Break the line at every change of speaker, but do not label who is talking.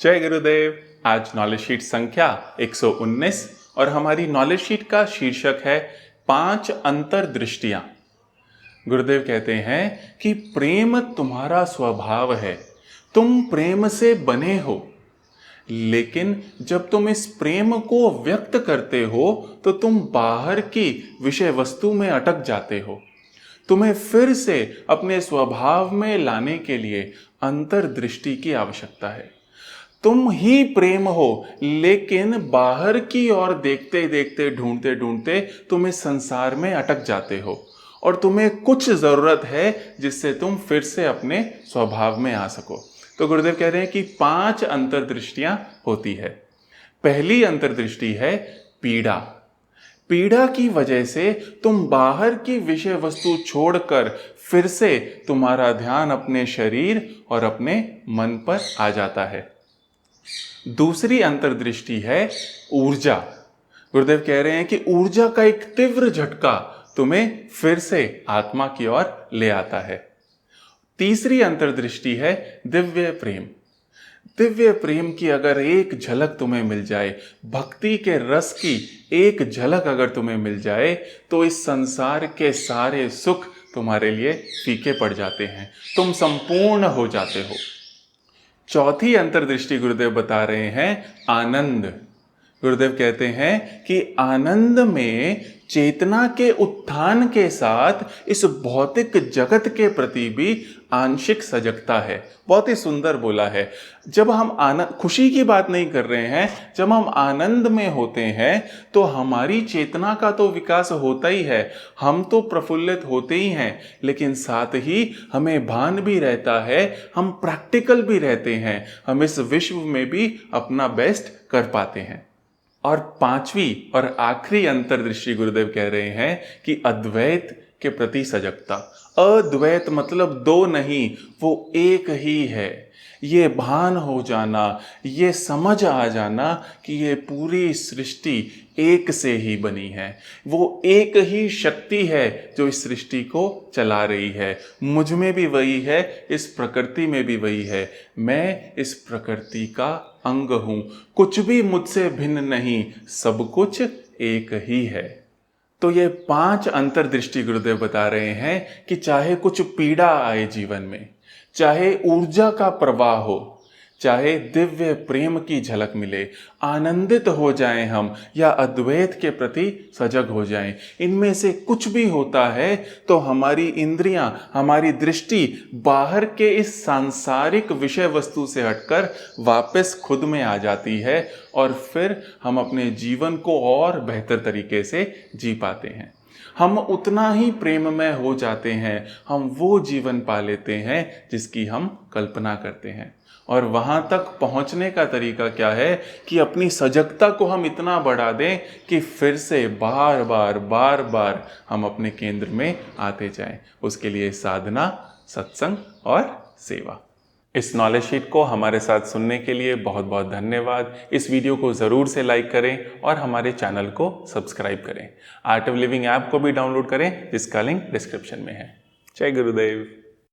जय गुरुदेव। आज knowledge sheet संख्या 119 और हमारी नॉलेज शीट का शीर्षक है 5 अंतर्दृष्टियां। गुरुदेव कहते हैं कि प्रेम तुम्हारा स्वभाव है, तुम प्रेम से बने हो, लेकिन जब तुम इस प्रेम को व्यक्त करते हो तो तुम बाहर की विषय वस्तु में अटक जाते हो। तुम्हें फिर से अपने स्वभाव में लाने के लिए अंतर्दृष्टि की आवश्यकता है। तुम ही प्रेम हो, लेकिन बाहर की ओर देखते देखते ढूंढते ढूंढते तुम इस संसार में अटक जाते हो और तुम्हें कुछ जरूरत है जिससे तुम फिर से अपने स्वभाव में आ सको। तो गुरुदेव कह रहे हैं कि 5 अंतर्दृष्टियां होती है। पहली अंतर्दृष्टि है पीड़ा। पीड़ा की वजह से तुम बाहर की विषय वस्तु छोड़कर फिर से तुम्हारा ध्यान अपने शरीर और अपने मन पर आ जाता है। दूसरी अंतर्दृष्टि है ऊर्जा। गुरुदेव कह रहे हैं कि ऊर्जा का एक तीव्र झटका तुम्हें फिर से आत्मा की ओर ले आता है। तीसरी अंतर्दृष्टि है दिव्य प्रेम। दिव्य प्रेम की अगर एक झलक तुम्हें मिल जाए, भक्ति के रस की एक झलक अगर तुम्हें मिल जाए, तो इस संसार के सारे सुख तुम्हारे लिए फीके पड़ जाते हैं, तुम संपूर्ण हो जाते हो। चौथी अंतर्दृष्टि गुरुदेव बता रहे हैं आनंद। गुरुदेव कहते हैं कि आनंद में चेतना के उत्थान के साथ इस भौतिक जगत के प्रति भी आंशिक सजगता है। बहुत ही सुंदर बोला है। जब हम आनंद, खुशी की बात नहीं कर रहे हैं, जब हम आनंद में होते हैं तो हमारी चेतना का तो विकास होता ही है, हम तो प्रफुल्लित होते ही हैं, लेकिन साथ ही हमें भान भी रहता है, हम प्रैक्टिकल भी रहते हैं, हम इस विश्व में भी अपना बेस्ट कर पाते हैं। और पांचवी और आखिरी अंतर्दृष्टि गुरुदेव कह रहे हैं कि अद्वैत के प्रति सजगता। अद्वैत मतलब दो नहीं, वो एक ही है। ये भान हो जाना, ये समझ आ जाना कि ये पूरी सृष्टि एक से ही बनी है, वो एक ही शक्ति है जो इस सृष्टि को चला रही है। मुझ में भी वही है, इस प्रकृति में भी वही है। मैं इस प्रकृति का अंग हूं, कुछ भी मुझसे भिन्न नहीं, सब कुछ एक ही है। तो ये 5 अंतर्दृष्टि गुरुदेव बता रहे हैं कि चाहे कुछ पीड़ा आए जीवन में, चाहे ऊर्जा का प्रवाह हो, चाहे दिव्य प्रेम की झलक मिले, आनंदित हो जाएं हम या अद्वैत के प्रति सजग हो जाएं, इनमें से कुछ भी होता है तो हमारी इंद्रियां, हमारी दृष्टि बाहर के इस सांसारिक विषय वस्तु से हटकर वापस खुद में आ जाती है और फिर हम अपने जीवन को और बेहतर तरीके से जी पाते हैं। हम उतना ही प्रेममय हो जाते हैं, हम वो जीवन पा लेते हैं जिसकी हम कल्पना करते हैं। और वहां तक पहुंचने का तरीका क्या है कि अपनी सजगता को हम इतना बढ़ा दें कि फिर से बार बार हम अपने केंद्र में आते जाएं। उसके लिए साधना, सत्संग और सेवा। इस नॉलेज शीट को हमारे साथ सुनने के लिए बहुत बहुत धन्यवाद। इस वीडियो को ज़रूर से लाइक करें और हमारे चैनल को सब्सक्राइब करें। आर्ट ऑफ लिविंग ऐप को भी डाउनलोड करें, जिसका लिंक डिस्क्रिप्शन में है। जय गुरुदेव।